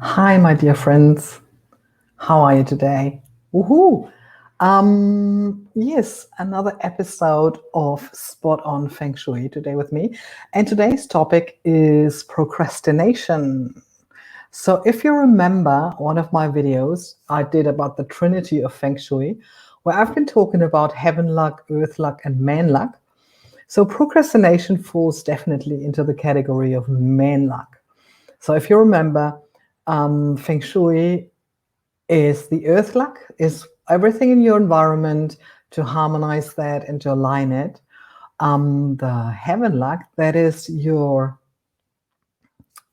Hi, my dear friends. How are you today? Woohoo! Yes, another episode of Spot on Feng Shui today with me. And today's topic is procrastination. So, if you remember one of my videos I did about the Trinity of Feng Shui, where I've been talking about heaven luck, earth luck, and man luck. So, procrastination falls definitely into the category of man luck. So, if you remember, Feng Shui is the earth luck, is everything in your environment to harmonize that and to align it. The heaven luck, that is your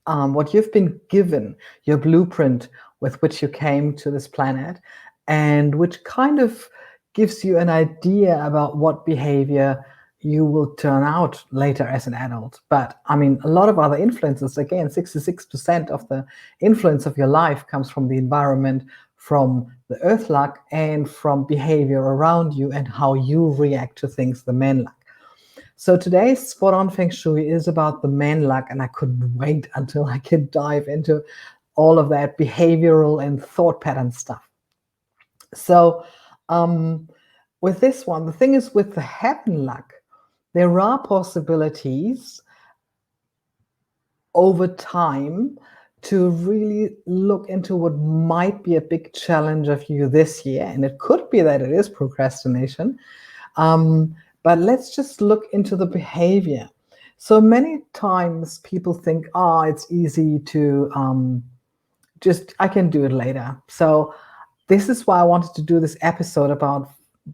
what you've been given, your blueprint with which you came to this planet, and which kind of gives you an idea about what behavior you will turn out later as an adult. But I mean, a lot of other influences, again, 66% of the influence of your life comes from the environment, from the earth luck, and from behavior around you and how you react to things, the man luck. So today's Spot on Feng Shui is about the man luck, and I couldn't wait until I could dive into all of that behavioral and thought pattern stuff. So, um, with this one, the thing is with the heaven luck, there are possibilities over time to really look into what might be a big challenge of you this year. And it could be that it is procrastination. But let's just look into the behavior. So many times people think, oh, it's easy to I can do it later. So this is why I wanted to do this episode about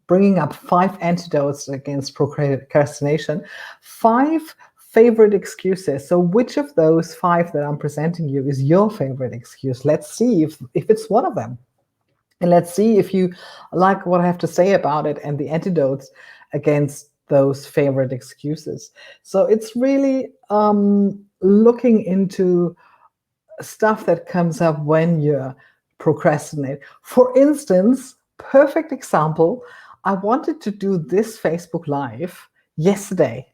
bringing up 5 antidotes against procrastination, 5 favorite excuses. So which of those 5 that I'm presenting you is your favorite excuse? Let's see if it's one of them. And let's see if you like what I have to say about it and the antidotes against those favorite excuses. So it's really looking into stuff that comes up when you procrastinate. For instance, perfect example, I wanted to do this Facebook Live yesterday,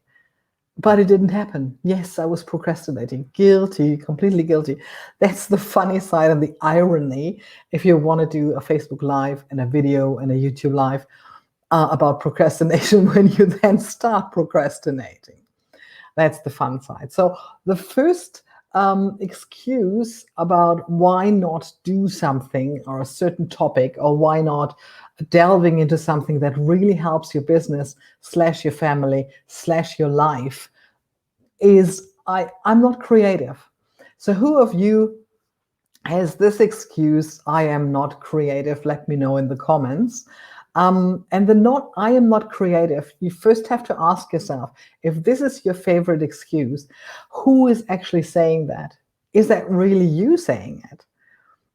but it didn't happen. Yes, I was procrastinating. Guilty, completely guilty. That's the funny side and the irony if you want to do a Facebook Live and a video and a YouTube Live about procrastination when you then start procrastinating. That's the fun side. So the first excuse about why not do something or a certain topic, or why not delving into something that really helps your business / your family / your life is I'm not creative. So who of you has this excuse, I am not creative? Let me know in the comments. And the not, I am not creative, you first have to ask yourself, if this is your favorite excuse, who is actually saying that? Is that really you saying it?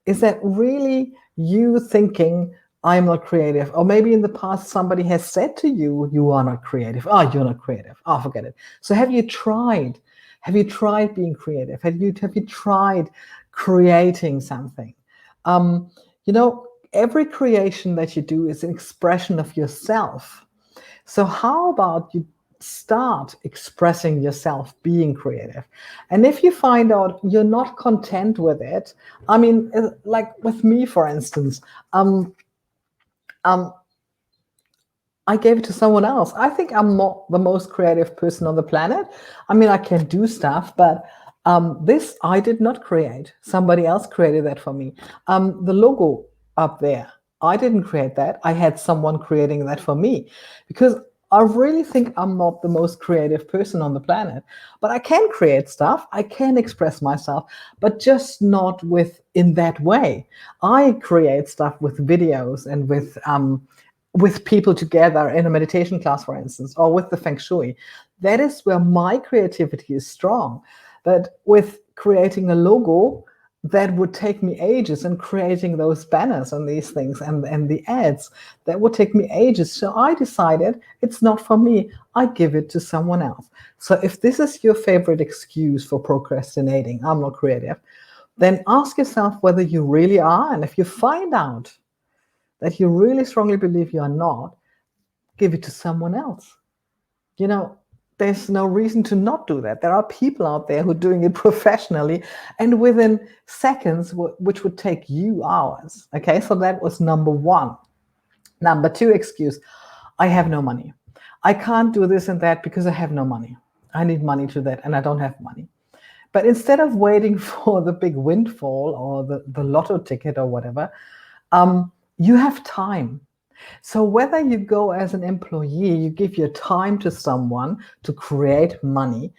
Is that really you thinking, I'm not creative? Or maybe in the past somebody has said to you, you are not creative. Oh, you're not creative. Oh, forget it. So have you tried? Have you tried being creative? Have you tried creating something? Um, you know, every creation that you do is an expression of yourself. So how about you start expressing yourself, being creative? And if you find out you're not content with it, I mean, like with me, for instance, um, I gave it to someone else. I think I'm not the most creative person on the planet. I mean, I can do stuff, but this I did not create. Somebody else created that for me. The logo up there, I didn't create that. I had someone creating that for me, because I really think I'm not the most creative person on the planet, but I can create stuff. I can express myself, but just not in that way. I create stuff with videos and with people together in a meditation class, for instance, or with the Feng Shui. That is where my creativity is strong. But with creating a logo, that would take me ages, and creating those banners and these things and the ads, that would take me ages. So I decided it's not for me. I give it to someone else. So if this is your favorite excuse for procrastinating, I'm not creative, then ask yourself whether you really are. And if you find out that you really strongly believe you are not, give it to someone else. You know, there's no reason to not do that. There are people out there who are doing it professionally and within seconds, which would take you hours. Okay, so that was number one. Number two excuse, I have no money. I can't do this and that because I have no money. I need money to that and I don't have money. But instead of waiting for the big windfall or the lotto ticket or whatever, you have time. So whether you go as an employee, you give your time to someone to create money,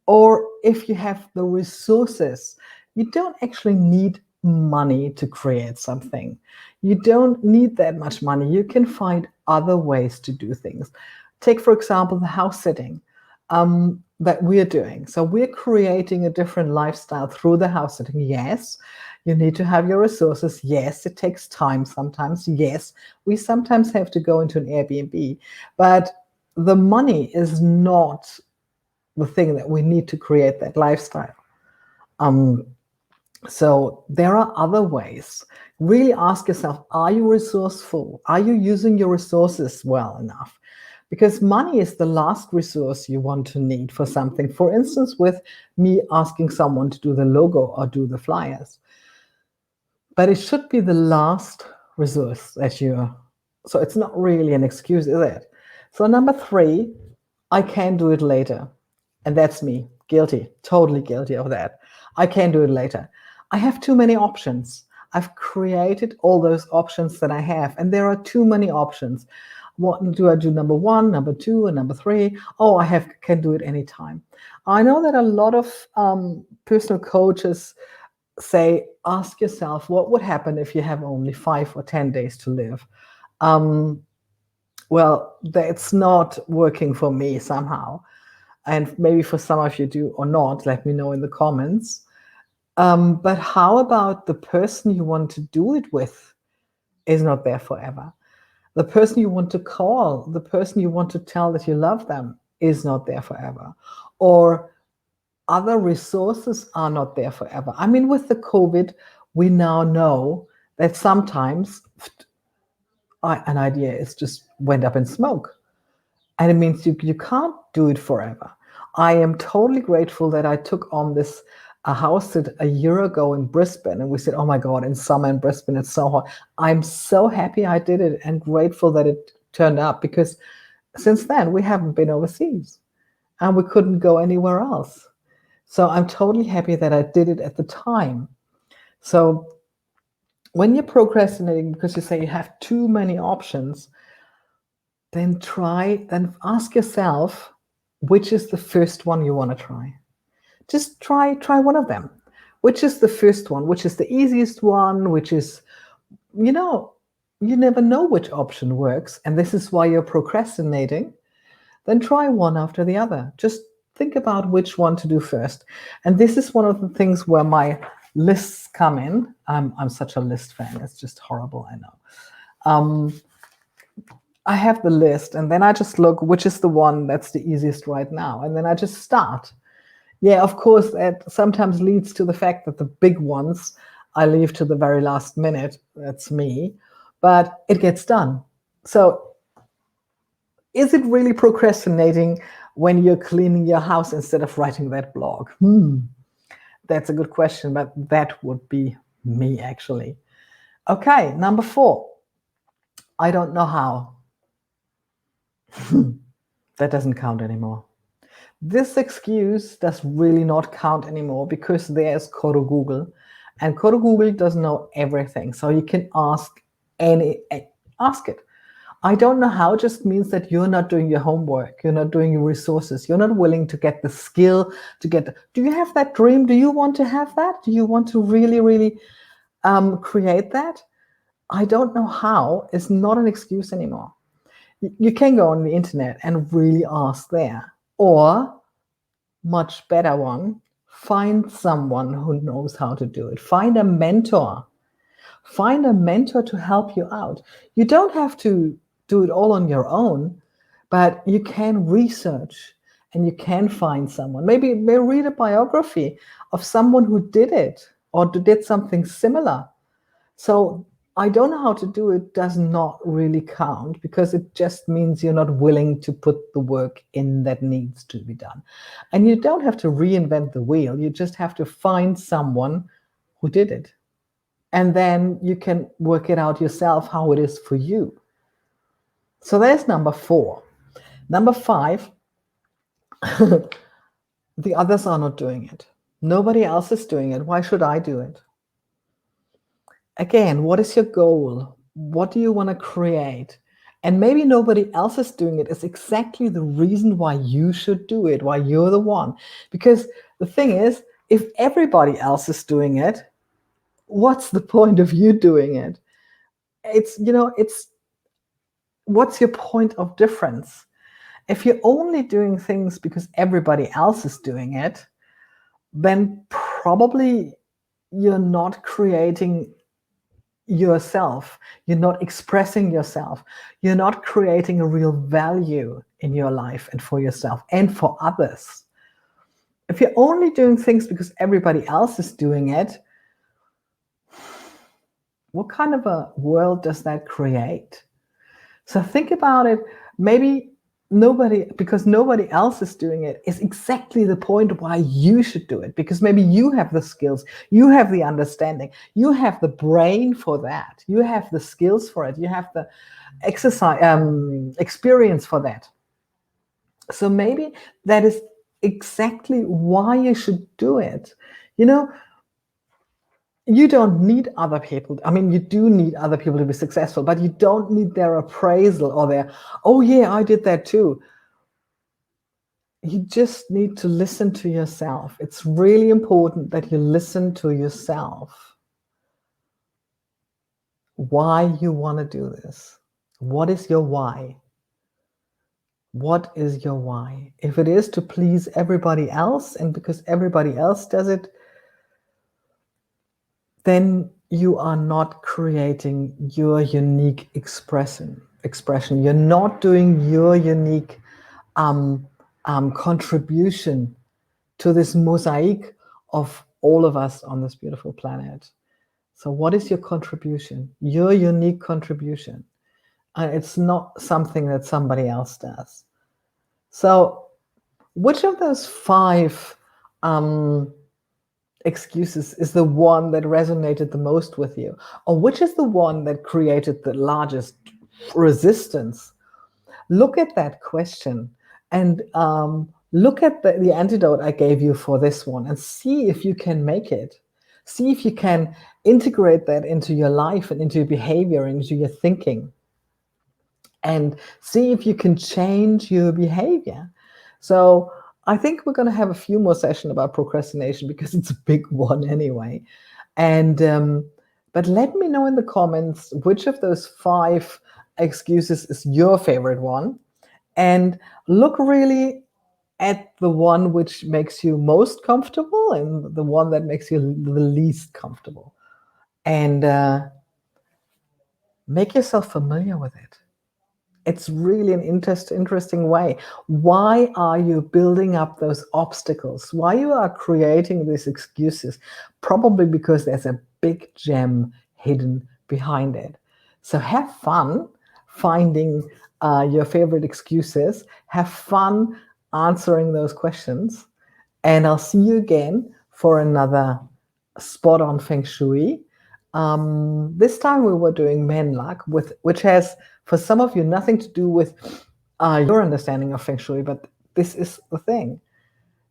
or if you have the resources, you don't actually need money to create something. You don't need that much money. You can find other ways to do things. Take, for example, the house sitting that we're doing. So we're creating a different lifestyle through the house sitting. Yes, you need to have your resources. Yes, it takes time sometimes. Yes, we sometimes have to go into an Airbnb, but the money is not the thing that we need to create that lifestyle. So there are other ways. Really ask yourself, are you resourceful? Are you using your resources well enough? Because money is the last resource you want to need for something. For instance, with me asking someone to do the logo or do the flyers. But it should be the last resource that you, so it's not really an excuse, is it? So number three, I can do it later. And that's me, guilty, totally guilty of that. I can do it later. I have too many options. I've created all those options that I have, and there are too many options. What do I do? Number one, number two, and number three. Oh, can do it anytime. I know that a lot of personal coaches say, ask yourself, what would happen if you have only 5 or 10 days to live? Well, that's not working for me somehow. And maybe for some of you do or not, let me know in the comments. But how about the person you want to do it with is not there forever? The person you want to call, the person you want to tell that you love them is not there forever. Or other resources are not there forever. I mean, with the COVID, we now know that sometimes an idea is just went up in smoke. And it means you can't do it forever. I am totally grateful that I took on this house sit a year ago in Brisbane, and we said, oh my God, in summer in Brisbane, it's so hot. I'm so happy I did it and grateful that it turned up, because since then we haven't been overseas and we couldn't go anywhere else. So I'm totally happy that I did it at the time. So when you're procrastinating because you say you have too many options, then ask yourself, which is the first one you want to try? Just try one of them. Which is the first one? Which is the easiest one? Which is, you never know which option works, and this is why you're procrastinating. Then try one after the other. Just think about which one to do first. And this is one of the things where my lists come in. I'm such a list fan. It's just horrible, I know. I have the list, and then I just look which is the one that's the easiest right now, and then I just start. Yeah, of course, that sometimes leads to the fact that the big ones I leave to the very last minute. That's me, but it gets done. So is it really procrastinating when you're cleaning your house instead of writing that blog? That's a good question, but that would be me, actually. Okay, number 4. I don't know how. That doesn't count anymore. This excuse does really not count anymore, because there's Koro Google, and Koro Google doesn't know everything. So you can ask it. I don't know how just means that you're not doing your homework, you're not doing your resources, you're not willing to get the skill to get. Do you have that dream? Do you want to have that? Do you want to really, really create that? I don't know how is not an excuse anymore. You can go on the internet and really ask there. Or, much better one, find someone who knows how to do it. Find a mentor. Find a mentor to help you out. You don't have to do it all on your own, but you can research and you can find someone. Maybe read a biography of someone who did it or did something similar. So I don't know how to do it does not really count, because it just means you're not willing to put the work in that needs to be done. And you don't have to reinvent the wheel. You just have to find someone who did it. And then you can work it out yourself how it is for you. So there's number 4. Number 5, the others are not doing it. Nobody else is doing it. Why should I do it? Again, what is your goal? What do you want to create? And maybe nobody else is doing it is exactly the reason why you should do it, why you're the one. Because the thing is, if everybody else is doing it, what's the point of you doing it? It's what's your point of difference? If you're only doing things because everybody else is doing it, then probably you're not creating yourself. You're not expressing yourself. You're not creating a real value in your life and for yourself and for others. If you're only doing things because everybody else is doing it, what kind of a world does that create? So think about it. Maybe because nobody else is doing it is exactly the point why you should do it, because maybe you have the skills, you have the understanding, you have the brain for that, you have the skills for it, you have the experience for that. So maybe that is exactly why you should do it. You don't need other people. I mean, you do need other people to be successful, but you don't need their appraisal or their, oh yeah, I did that too. You just need to listen to yourself. It's really important that you listen to yourself. Why you want to do this. What is your why? What is your why? If it is to please everybody else and because everybody else does it, then you are not creating your unique expression. You're not doing your unique contribution to this mosaic of all of us on this beautiful planet. So what is your contribution? Your unique contribution. And it's not something that somebody else does. So which of those 5 excuses is the one that resonated the most with you? Or which is the one that created the largest resistance? Look at that question and look at the antidote I gave you for this one and see if you can make it. See if you can integrate that into your life and into your behavior, into your thinking. And see if you can change your behavior. So I think we're going to have a few more sessions about procrastination because it's a big one anyway. And but let me know in the comments which of those 5 excuses is your favorite one. And look really at the one which makes you most comfortable and the one that makes you the least comfortable. And make yourself familiar with it. It's really an interesting way. Why are you building up those obstacles? Why you are creating these excuses? Probably because there's a big gem hidden behind it. So have fun finding your favorite excuses. Have fun answering those questions. And I'll see you again for another spot on Feng Shui. This time we were doing man luck, which has, for some of you, nothing to do with your understanding of Feng Shui, but this is the thing.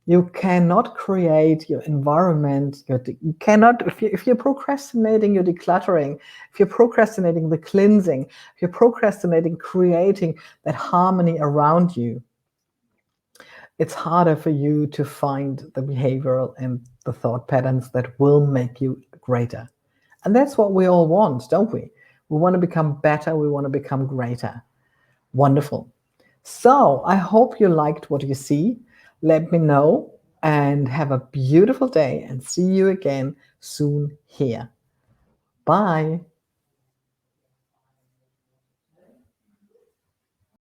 You cannot create your environment. You cannot, if you're procrastinating, you're decluttering. If you're procrastinating the cleansing, if you're procrastinating creating that harmony around you, it's harder for you to find the behavioral and the thought patterns that will make you greater. And that's what we all want, don't we? We want to become better. We want to become greater. Wonderful. So I hope you liked what you see. Let me know and have a beautiful day and see you again soon here. Bye.